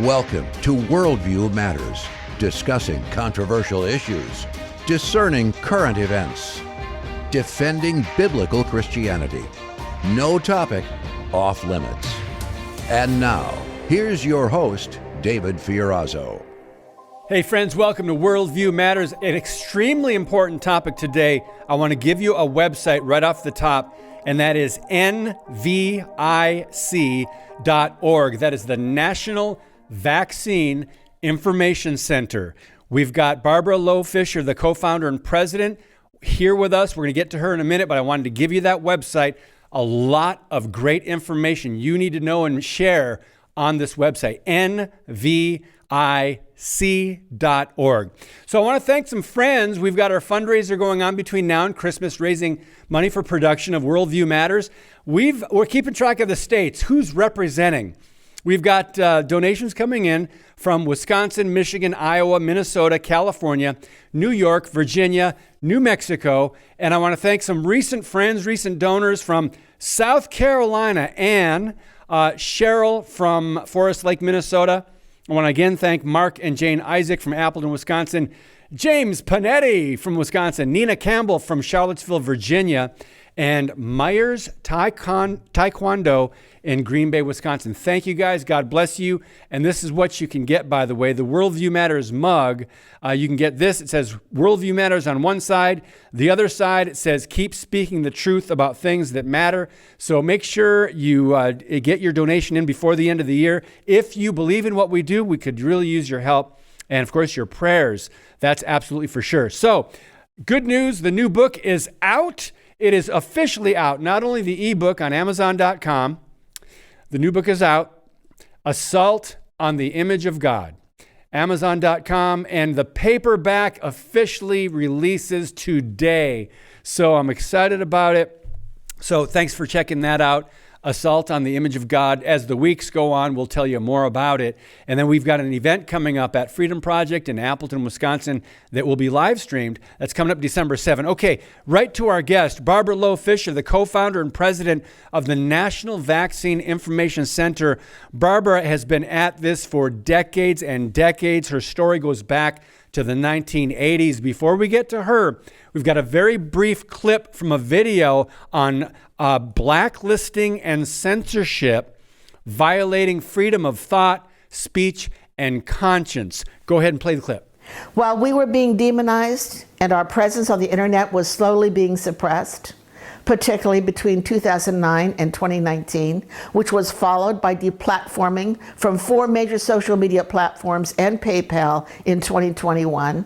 Welcome to Worldview Matters, discussing controversial issues, discerning current events, defending biblical Christianity. No topic off limits. And now, here's your host, David Fiorazzo. Hey friends, welcome to Worldview Matters, an extremely important topic today. I want to give you a website right off the top, and that is nvic.org. That is the National Vaccine Information Center. We've got Barbara Loe Fisher, the co-founder and president, here with us. We're going to get to her in a minute, but I wanted to give you that website. A lot of great information you need to know and share on this website, nvic.org. So I want to thank some friends. We've got our fundraiser going on between now and Christmas, raising money for production of Worldview Matters. We're keeping track of the states, who's representing. We've got donations coming in from Wisconsin, Michigan, Iowa, Minnesota, California, New York, Virginia, New Mexico. And I want to thank some recent friends, recent donors from South Carolina, Ann, Cheryl from Forest Lake, Minnesota. I want to again thank Mark and Jane Isaac from Appleton, Wisconsin, James Panetti from Wisconsin, Nina Campbell from Charlottesville, Virginia, and Myers Taekwondo in Green Bay, Wisconsin. Thank you guys. God bless you. And this is what you can get, by the way, the Worldview Matters mug. You can get this. It says Worldview Matters on one side. The other side, it says keep speaking the truth about things that matter. So make sure you get your donation in before the end of the year. If you believe in what we do, we could really use your help. And of course, your prayers. That's absolutely for sure. So good news. The new book is out. It is officially out. Not only the ebook on Amazon.com, the new book is out, Assault on the Image of God, Amazon.com, and the paperback officially releases today. So I'm excited about it. So thanks for checking that out. Assault on the Image of God. As the weeks go on, we'll tell you more about it. And then we've got an event coming up at Freedom Project in Appleton, Wisconsin that will be live streamed. That's coming up December 7th. Okay, right to our guest, Barbara Loe Fisher, the co-founder and president of the National Vaccine Information Center. Barbara has been at this for decades and decades. Her story goes back to the 1980s. Before we get to her, we've got a very brief clip from a video on blacklisting and censorship, violating freedom of thought, speech, and conscience. Go ahead and play the clip. While we were being demonized and our presence on the internet was slowly being suppressed, particularly between 2009 and 2019, which was followed by deplatforming from 4 major social media platforms and PayPal in 2021,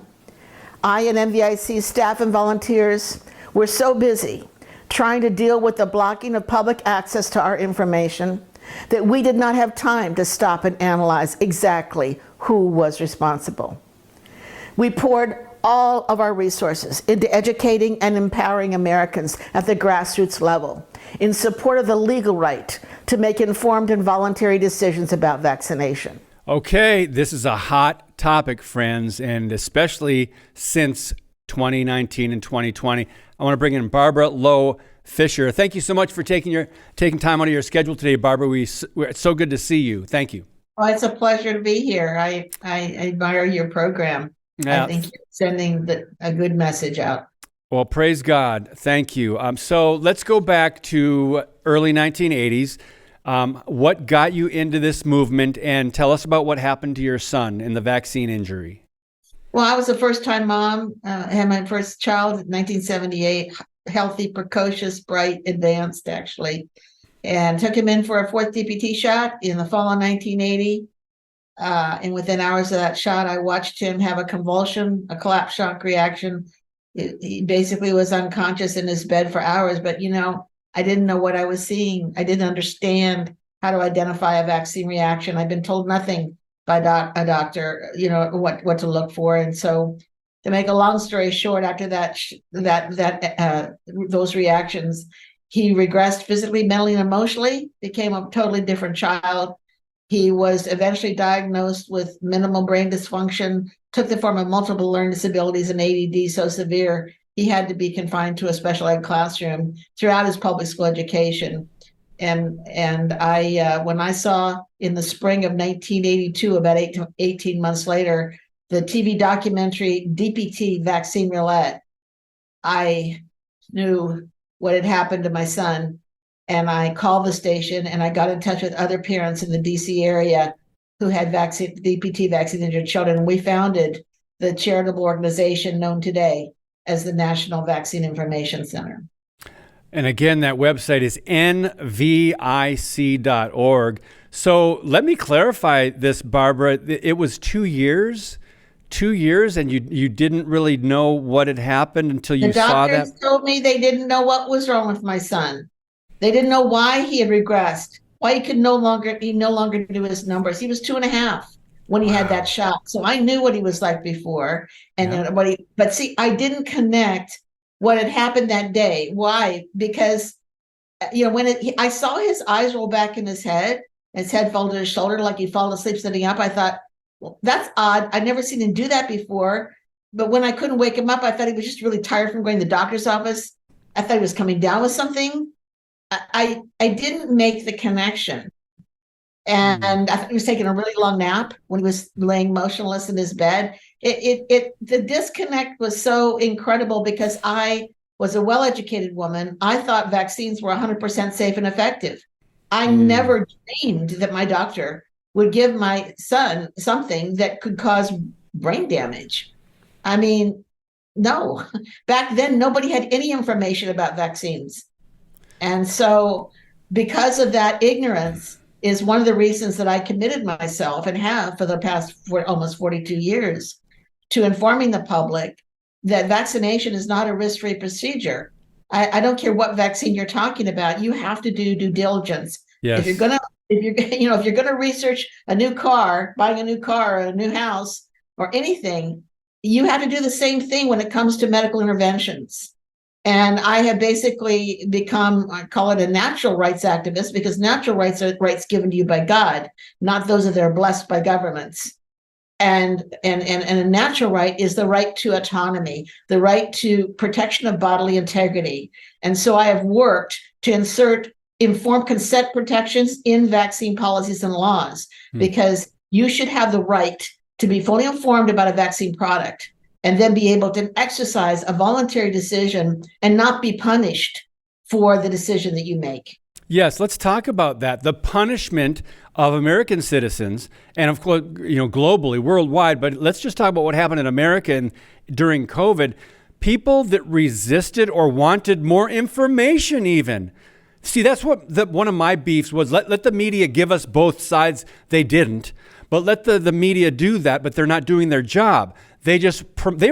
I and NVIC staff and volunteers were so busy trying to deal with the blocking of public access to our information that we did not have time to stop and analyze exactly who was responsible. We poured all of our resources into educating and empowering Americans at the grassroots level in support of the legal right to make informed and voluntary decisions about vaccination. Okay, this is a hot topic, friends, and especially since 2019 and 2020. I want to bring in Barbara Loe Fisher. Thank you so much for taking time out of your schedule today, Barbara. It's so good to see you. Thank you. Well, it's a pleasure to be here. I admire your program. Yeah. I think you're sending a good message out. Well, praise God. Thank you. So let's go back to early 1980s. What got you into this movement, and tell us about what happened to your son in the vaccine injury. Well, I was a first-time mom. I had my first child in 1978, healthy, precocious, bright, advanced, actually, and took him in for a 4th DPT shot in the fall of 1980. And within hours of that shot, I watched him have a convulsion, a collapse shock reaction. He basically was unconscious in his bed for hours, but, I didn't know what I was seeing. I didn't understand how to identify a vaccine reaction. I'd been told nothing by a doctor, what to look for. And so, to make a long story short, after those reactions, he regressed physically, mentally, and emotionally, became a totally different child. He was eventually diagnosed with minimal brain dysfunction, took the form of multiple learning disabilities and ADD so severe he had to be confined to a special ed classroom throughout his public school education. And I when I saw in the spring of 1982, about 18 months later, the TV documentary DPT Vaccine Roulette, I knew what had happened to my son. And I called the station and I got in touch with other parents in the DC area who had DPT vaccine injured children. And we founded the charitable organization known today as the National Vaccine Information Center. And again, that website is nvic.org. So let me clarify this, Barbara. It was 2 years, and you didn't really know what had happened until you saw that? The doctors told me they didn't know what was wrong with my son. They didn't know why he had regressed, why he no longer do his numbers. He was 2.5 when he had that shot. So I knew what he was like before, and but see, I didn't connect what had happened that day. Why? Because I saw his eyes roll back in his head fell to his shoulder like he'd fallen asleep sitting up. I thought, well, that's odd. I'd never seen him do that before. But when I couldn't wake him up, I thought he was just really tired from going to the doctor's office. I thought he was coming down with something. I didn't make the connection. And I thought he was taking a really long nap when he was laying motionless in his bed. The disconnect was so incredible because I was a well-educated woman. I thought vaccines were 100% safe and effective. I never dreamed that my doctor would give my son something that could cause brain damage. I mean, no. Back then, nobody had any information about vaccines. And so because of that ignorance is one of the reasons that I committed myself and have for the past almost 42 years to informing the public that vaccination is not a risk-free procedure. I don't care what vaccine you're talking about. You have to do due diligence. Yes. If you're gonna research a new car, buying a new car, or a new house, or anything, you have to do the same thing when it comes to medical interventions. And I have basically become, I call it a natural rights activist, because natural rights are rights given to you by God, not those that are blessed by governments. And a natural right is the right to autonomy, the right to protection of bodily integrity. And so I have worked to insert informed consent protections in vaccine policies and laws, because you should have the right to be fully informed about a vaccine product and then be able to exercise a voluntary decision and not be punished for the decision that you make. Yes, let's talk about that. The punishment of American citizens, and of course, globally, worldwide, but let's just talk about what happened in America during COVID. People that resisted or wanted more information even. See, that's what one of my beefs was. Let the media give us both sides. They didn't. But let the media do that, but they're not doing their job. They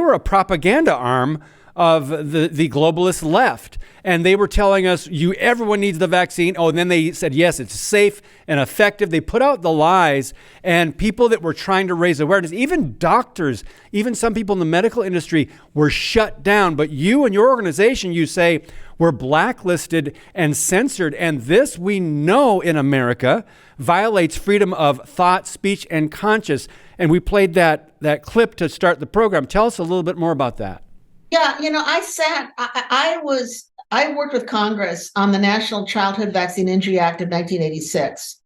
were a propaganda arm of the globalist left. And they were telling us, everyone needs the vaccine. Oh, and then they said, yes, it's safe and effective. They put out the lies, and people that were trying to raise awareness, even doctors, even some people in the medical industry were shut down. But you and your organization, you say, were blacklisted and censored. And this, we know in America, violates freedom of thought, speech, and conscience. And we played that clip to start the program. Tell us a little bit more about that. Yeah, I worked with Congress on the National Childhood Vaccine Injury Act of 1986,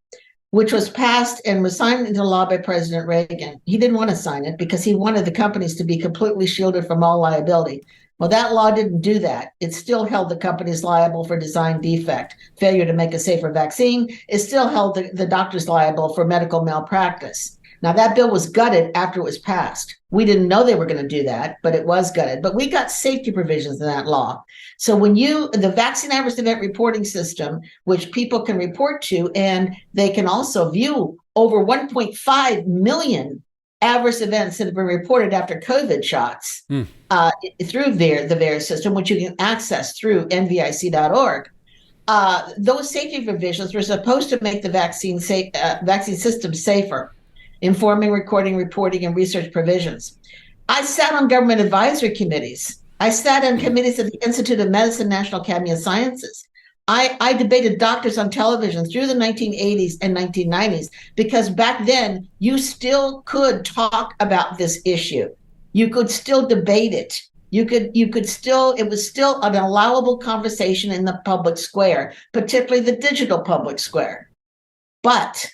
which was passed and was signed into law by President Reagan. He didn't want to sign it because he wanted the companies to be completely shielded from all liability. Well, that law didn't do that. It still held the companies liable for design defect, failure to make a safer vaccine. It still held the doctors liable for medical malpractice. Now, that bill was gutted after it was passed. We didn't know they were going to do that, but it was gutted. But we got safety provisions in that law. So when the vaccine adverse event reporting system, which people can report to, and they can also view over 1.5 million adverse events that have been reported after COVID shots through the VAERS system, which you can access through nvic.org. Those safety provisions were supposed to make the vaccine system safer, informing, recording, reporting, and research provisions. I sat on government advisory committees. I sat on committees at the Institute of Medicine, National Academy of Sciences. I debated doctors on television through the 1980s and 1990s, because back then you still could talk about this issue. You could still debate it. It was still an allowable conversation in the public square, particularly the digital public square. But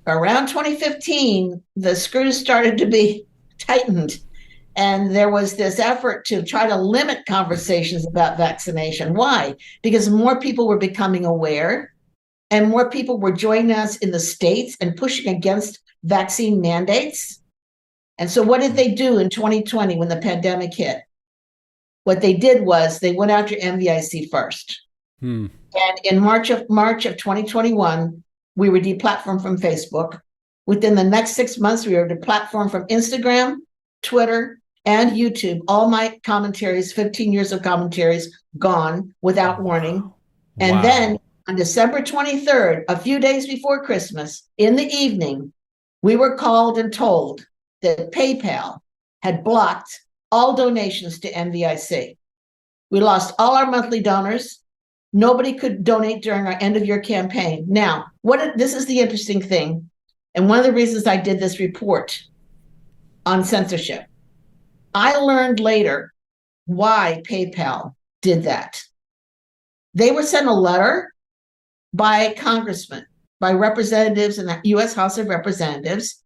around 2015, the screws started to be tightened. And there was this effort to try to limit conversations about vaccination. Why? Because more people were becoming aware and more people were joining us in the states and pushing against vaccine mandates. And so what did they do in 2020 when the pandemic hit? What they did was they went after MVIC first. And in March of 2021, we were deplatformed from Facebook. Within the next 6 months, we were deplatformed from Instagram, Twitter, and YouTube. All my commentaries, 15 years of commentaries, gone without warning. And then on December 23rd, a few days before Christmas, in the evening, we were called and told that PayPal had blocked all donations to MVIC. We lost all our monthly donors. Nobody could donate during our end of year campaign. Now, this is the interesting thing, and one of the reasons I did this report on censorship. I learned later why PayPal did that. They were sent a letter by congressmen, by representatives in the U.S. House of Representatives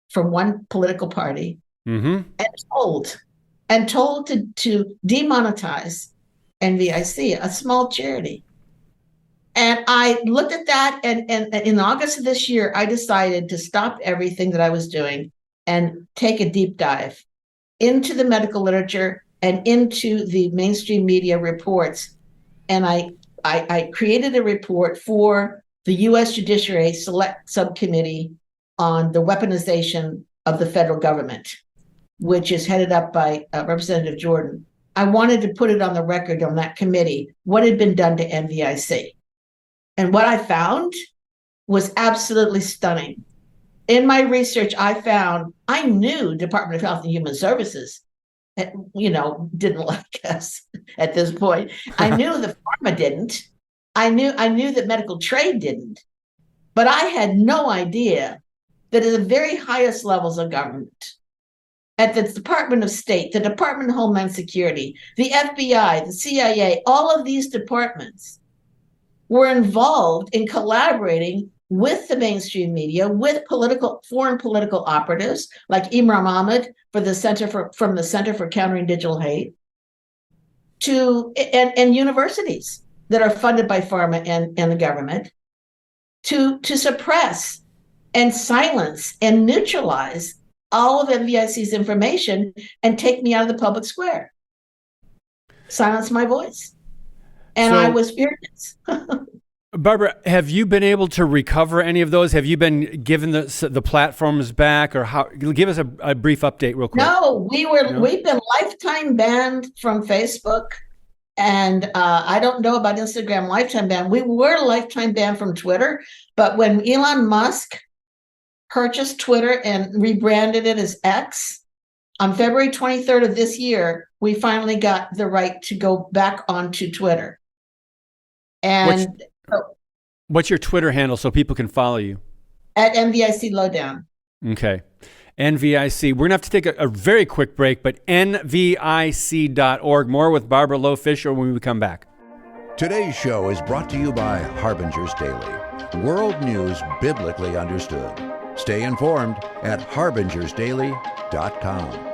from one political party, and told to demonetize NVIC, a small charity. And I looked at that, and in August of this year, I decided to stop everything that I was doing and take a deep dive into the medical literature and into the mainstream media reports. And I created a report for the U.S. Judiciary Select Subcommittee on the weaponization of the federal government, which is headed up by Representative Jordan. I wanted to put it on the record on that committee, what had been done to NVIC. And what I found was absolutely stunning. In my research, I knew Department of Health and Human Services, didn't like us at this point. I knew the pharma didn't. I knew that medical trade didn't. But I had no idea that at the very highest levels of government, at the Department of State, the Department of Homeland Security, the FBI, the CIA, all of these departments were involved in collaborating with the mainstream media, with foreign political operatives like Imran Ahmed from the Center for Countering Digital Hate, and universities that are funded by pharma and the government to suppress and silence and neutralize all of MVIC's information and take me out of the public square. Silence my voice. And I was furious. Barbara, have you been able to recover any of those? Have you been given the platforms back, or how? Give us a brief update real quick. No, we've been lifetime banned from Facebook. And I don't know about Instagram lifetime ban. We were lifetime banned from Twitter, but when Elon Musk purchased Twitter and rebranded it as X, on February 23rd of this year, we finally got the right to go back onto Twitter. And what's your Twitter handle so people can follow you? At NVIC Lowdown. Okay. NVIC. We're going to have to take a very quick break, but nvic.org. More with Barbara Loe Fisher when we come back. Today's show is brought to you by Harbinger's Daily. World news biblically understood. Stay informed at harbingersdaily.com.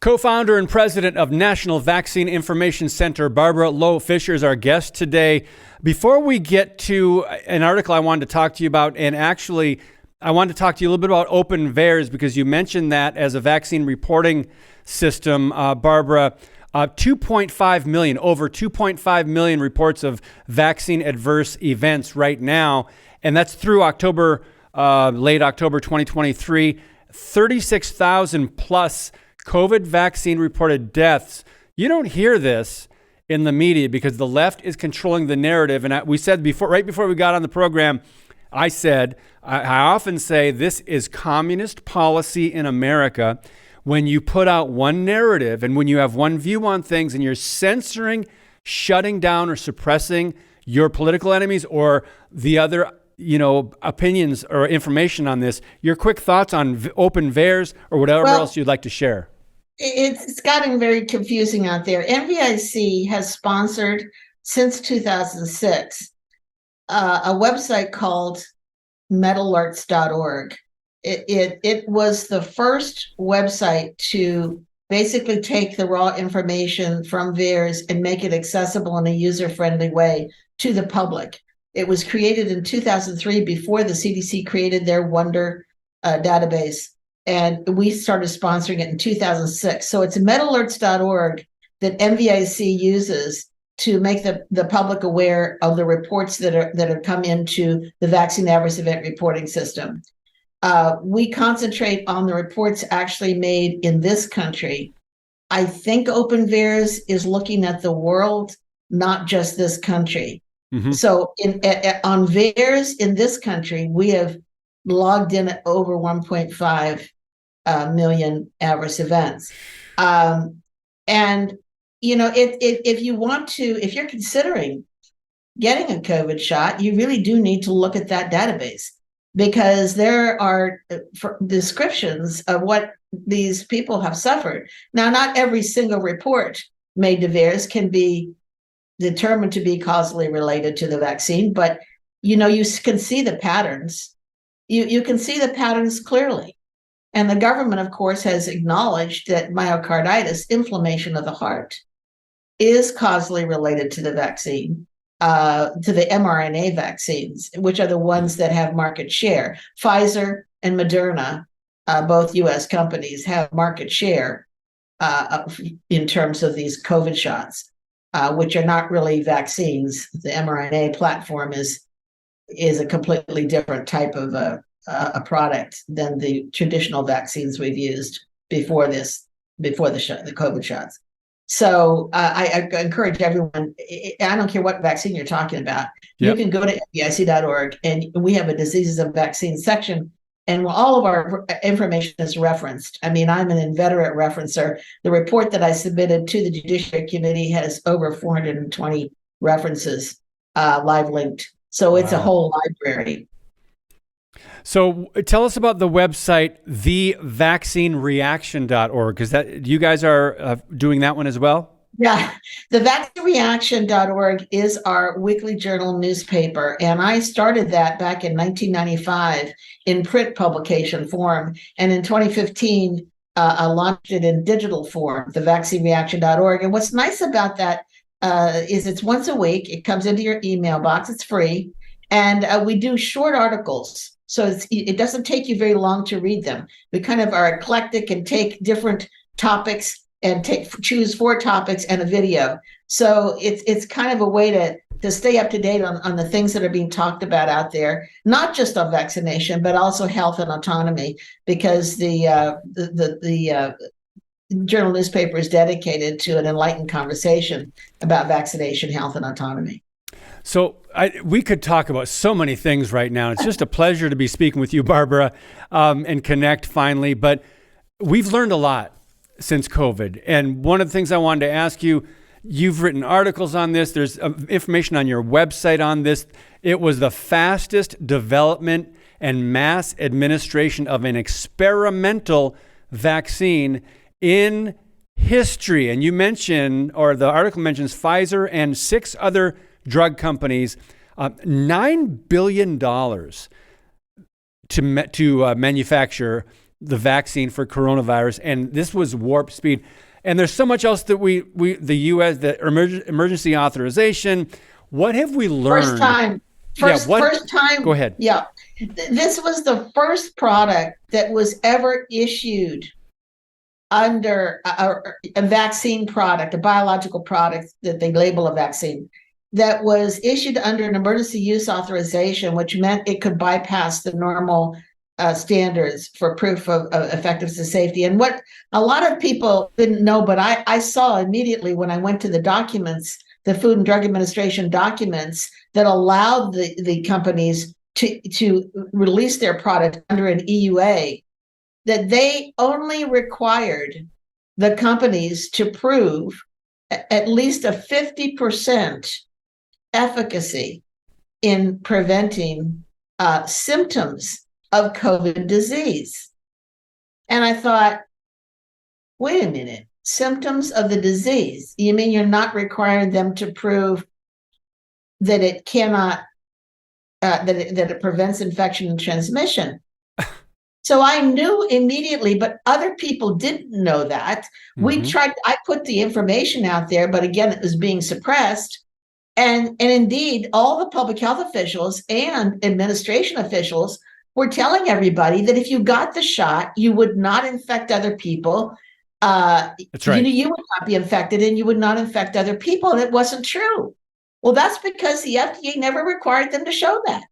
Co-founder and president of National Vaccine Information Center, Barbara Loe Fisher, is our guest today. Before we get to an article I wanted to talk to you about, and actually I wanted to talk to you a little bit about Open VAERS, because you mentioned that as a vaccine reporting system, Barbara. 2.5 million, over 2.5 million reports of vaccine adverse events right now, and that's through October, late October 2023. 36,000 plus COVID vaccine reported deaths. You don't hear this in the media because the left is controlling the narrative. And we said before, right before we got on the program, I often say this is communist policy in America. When you put out one narrative and when you have one view on things and you're censoring, shutting down, or suppressing your political enemies or the other opinions or information on this. Your quick thoughts on open VAERS or whatever else you'd like to share. It's gotten very confusing out there. NVIC has sponsored since 2006 a website called metalerts.org. It was the first website to basically take the raw information from VAERS and make it accessible in a user-friendly way to the public. It was created in 2003 before the CDC created their Wonder database, and we started sponsoring it in 2006. So it's metalerts.org that NVIC uses to make the public aware of the reports that have come into the vaccine adverse event reporting system. We concentrate on the reports actually made in this country. I think Open VAERS is looking at the world, not just this country. Mm-hmm. So on VAERS in this country, we have logged in at over 1.5 million adverse events. And, if you're considering getting a COVID shot, you really do need to look at that database, because there are descriptions of what these people have suffered. Now, not every single report made to VAERS can be determined to be causally related to the vaccine, but you can see the patterns. You can see the patterns clearly. And the government, of course, has acknowledged that myocarditis, inflammation of the heart, is causally related to the vaccine, to the mRNA vaccines, which are the ones that have market share. Pfizer and Moderna, both U.S. companies, have market share in terms of these COVID shots, which are not really vaccines. The mRNA platform is a completely different type of a product than the traditional vaccines we've used before the COVID shots. So I encourage everyone, I don't care what vaccine you're talking about, you can go to NVIC.org, and we have a diseases and vaccines section, and all of our information is referenced. I mean, I'm an inveterate referencer. The report that I submitted to the Judiciary Committee has over 420 references live linked. So it's a whole library. So tell us about the website, thevaccinereaction.org, because you guys are doing that one as well? Yeah, the vaccinereaction.org is our weekly journal newspaper, and I started that back in 1995 in print publication form, and in 2015 I launched it in digital form, the vaccinereaction.org. And what's nice about that is it's once a week. It comes into your email box. It's free, and we do short articles. So it doesn't take you very long to read them. We kind of are eclectic and take different topics and choose 4 topics and a video. So it's kind of a way to stay up to date on the things that are being talked about out there, not just on vaccination, but also health and autonomy, because the journal newspaper is dedicated to an enlightened conversation about vaccination, health, and autonomy. So we could talk about so many things right now. It's just a pleasure to be speaking with you, Barbara, and connect finally. But we've learned a lot since COVID. And one of the things I wanted to ask you, you've written articles on this. There's information on your website on this. It was the fastest development and mass administration of an experimental vaccine in history. And you mention, or the article mentions, Pfizer and 6 other drug companies, $9 billion to manufacture the vaccine for coronavirus, and this was warp speed. And there's so much else that the U.S., the emergency authorization. What have we learned? First time. Go ahead. Yeah, this was the first product that was ever issued under a vaccine product, a biological product that they label a vaccine, that was issued under an emergency use authorization, which meant it could bypass the normal standards for proof of effectiveness and safety. And what a lot of people didn't know, but I saw immediately when I went to the documents, the Food and Drug Administration documents that allowed the companies to release their product under an EUA, that they only required the companies to prove at least a 50% efficacy in preventing symptoms of COVID disease. And I thought, wait a minute, symptoms of the disease? You mean you're not requiring them to prove that it cannot, that it prevents infection and transmission? So I knew immediately, but other people didn't know that. I put the information out there, but again, it was being suppressed. And indeed, all the public health officials and administration officials were telling everybody that if you got the shot, you would not infect other people. That's right. You would not be infected and you would not infect other people. And it wasn't true. Well, that's because the FDA never required them to show that.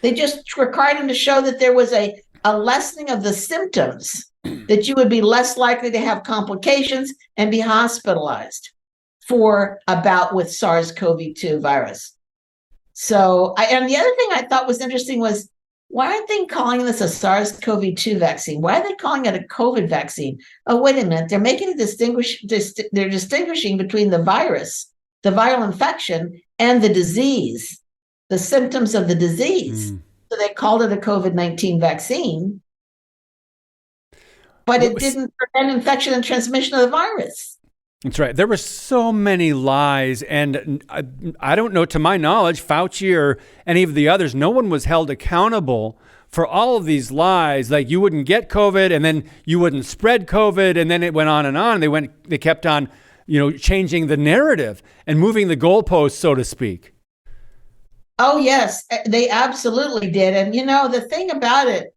They just required them to show that there was a lessening of the symptoms, that you would be less likely to have complications and be hospitalized for a bout with SARS-CoV-2 virus. So, and the other thing I thought was interesting was, why aren't they calling this a SARS-CoV-2 vaccine? Why are they calling it a COVID vaccine? Oh, wait a minute. They're making they're distinguishing between the virus, the viral infection, and the disease, the symptoms of the disease. So they called it a COVID-19 vaccine, but it didn't prevent infection and transmission of the virus. That's right. There were so many lies, and I don't know, to my knowledge, Fauci or any of the others, no one was held accountable for all of these lies. Like you wouldn't get COVID, and then you wouldn't spread COVID, and then it went on and on. They kept on, changing the narrative and moving the goalposts, so to speak. Oh, yes, they absolutely did. And, the thing about it,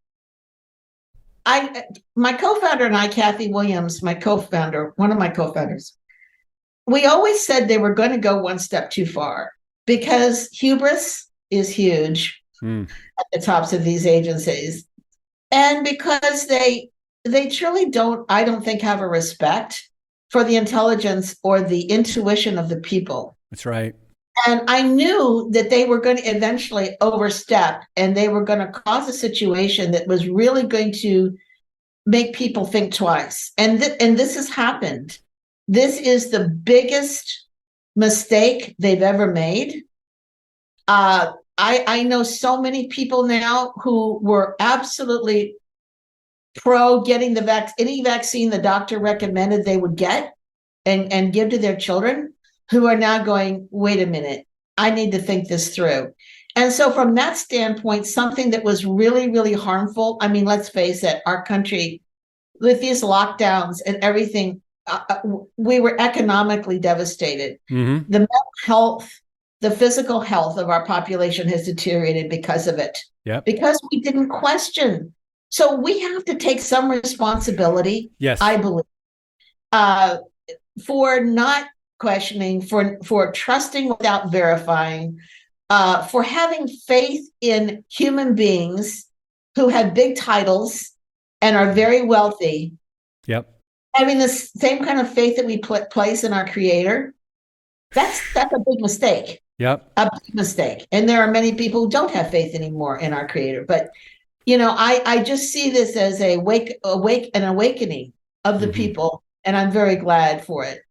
my co-founder and I, Kathy Williams, one of my co-founders, we always said they were going to go one step too far because hubris is huge at the tops of these agencies. And because they truly don't, I don't think, have a respect for the intelligence or the intuition of the people. That's right. And I knew that they were going to eventually overstep and they were going to cause a situation that was really going to make people think twice. And this has happened. This is the biggest mistake they've ever made. I know so many people now who were absolutely pro getting any vaccine the doctor recommended they would get and give to their children, who are now going, wait a minute, I need to think this through. And so from that standpoint, something that was really, really harmful, I mean, let's face it, our country, with these lockdowns and everything, we were economically devastated. The mental health, the physical health of our population has deteriorated because of it, because we didn't question. So we have to take some responsibility, yes, I believe, for not questioning, for trusting without verifying, for having faith in human beings who have big titles and are very wealthy. Having the same kind of faith that we place in our Creator. That's a big mistake. A big mistake. And there are many people who don't have faith anymore in our Creator. But I just see this as an awakening of the people, and I'm very glad for it.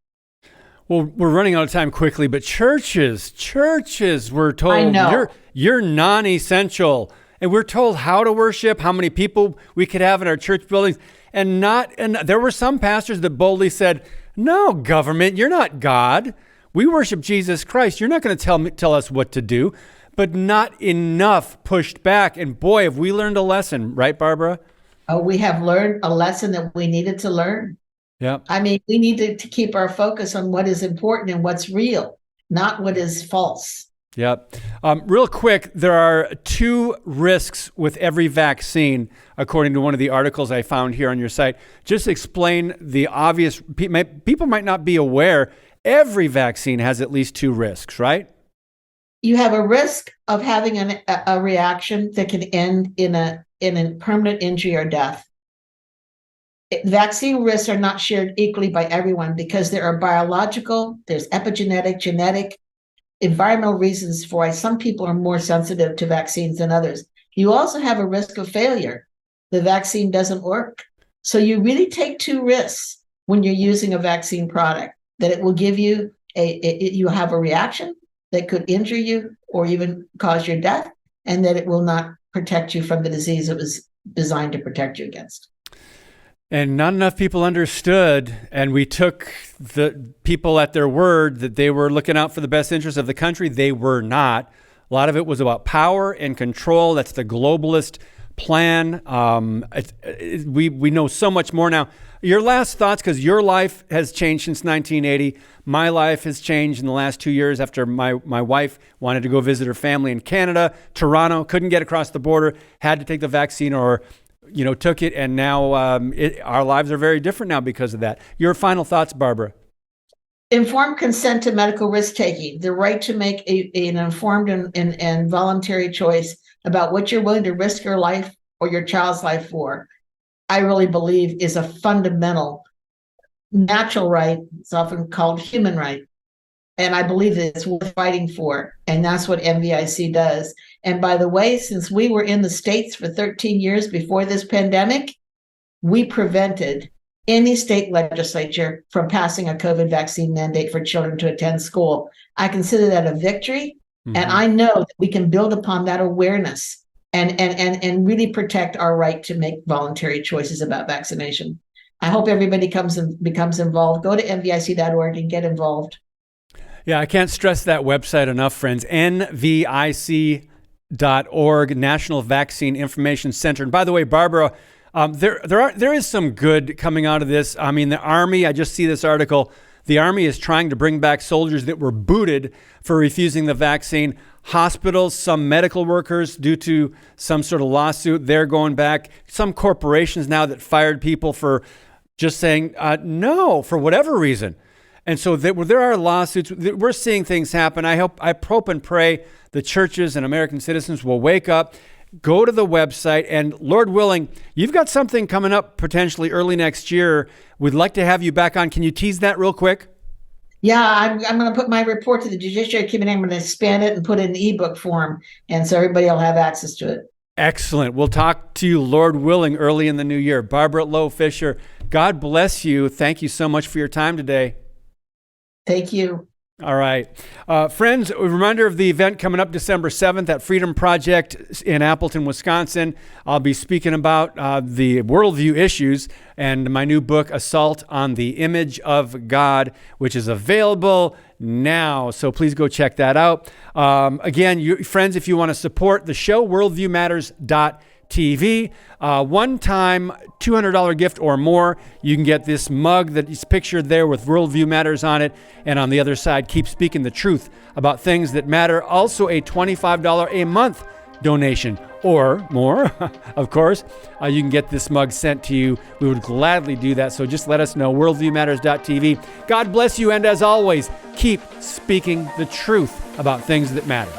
Well, we're running out of time quickly, but churches were told you're non-essential, and we're told how to worship, how many people we could have in our church buildings, and there were some pastors that boldly said, "No, government, you're not God. We worship Jesus Christ. You're not going to tell us what to do." But not enough pushed back, and boy, have we learned a lesson, right, Barbara? Oh, we have learned a lesson that we needed to learn. I mean, we need to keep our focus on what is important and what's real, not what is false. Real quick, there are 2 risks with every vaccine, according to one of the articles I found here on your site. Just explain the obvious. People might not be aware. Every vaccine has at least 2 risks, right? You have a risk of having a reaction that can end in a permanent injury or death. Vaccine risks are not shared equally by everyone because there are biological, there's epigenetic, genetic, environmental reasons for why some people are more sensitive to vaccines than others. You also have a risk of failure. The vaccine doesn't work. So you really take 2 risks when you're using a vaccine product, that it will give you you have a reaction that could injure you or even cause your death. and that it will not protect you from the disease it was designed to protect you against. And not enough people understood, and we took the people at their word that they were looking out for the best interests of the country. They were not. A lot of it was about power and control. That's the globalist plan. We know so much more now. Your last thoughts, because your life has changed since 1980. My life has changed in the last 2 years after my wife wanted to go visit her family in Canada, Toronto, couldn't get across the border, had to take the vaccine or took it, and now our lives are very different now because of that. Your final thoughts, Barbara? Informed consent to medical risk-taking, the right to make an informed and voluntary choice about what you're willing to risk your life or your child's life for, I really believe is a fundamental natural right. It's often called human right. And I believe that it's worth fighting for. And that's what MVIC does. And by the way, since we were in the States for 13 years before this pandemic, we prevented any state legislature from passing a COVID vaccine mandate for children to attend school. I consider that a victory. Mm-hmm. And I know that we can build upon that awareness and really protect our right to make voluntary choices about vaccination. I hope everybody comes and becomes involved. Go to nvic.org and get involved. Yeah, I can't stress that website enough, friends. nvic.org, National Vaccine Information Center. And by the way, Barbara, there is some good coming out of this. I mean, the Army, I just see this article. The Army is trying to bring back soldiers that were booted for refusing the vaccine. Hospitals, some medical workers, due to some sort of lawsuit, they're going back. Some corporations now that fired people for just saying no for whatever reason. And so there are lawsuits. We're seeing things happen. I hope and pray the churches and American citizens will wake up, go to the website, and Lord willing, you've got something coming up potentially early next year. We'd like to have you back on. Can you tease that real quick? Yeah, I'm going to put my report to the Judiciary Committee. I'm going to expand it and put it in ebook form, and so everybody will have access to it. Excellent. We'll talk to you, Lord willing, early in the new year. Barbara Loe Fisher, God bless you. Thank you so much for your time today. Thank you. All right. Friends, a reminder of the event coming up December 7th at Freedom Project in Appleton, Wisconsin. I'll be speaking about the worldview issues and my new book, Assault on the Image of God, which is available now. So please go check that out. Again, friends, if you want to support the show, worldviewmatters.tv. One-time $200 gift or more. You can get this mug that is pictured there with Worldview Matters on it. And on the other side, keep speaking the truth about things that matter. Also a $25 a month donation or more, of course. You can get this mug sent to you. We would gladly do that. So just let us know, worldviewmatters.tv. God bless you. And as always, keep speaking the truth about things that matter.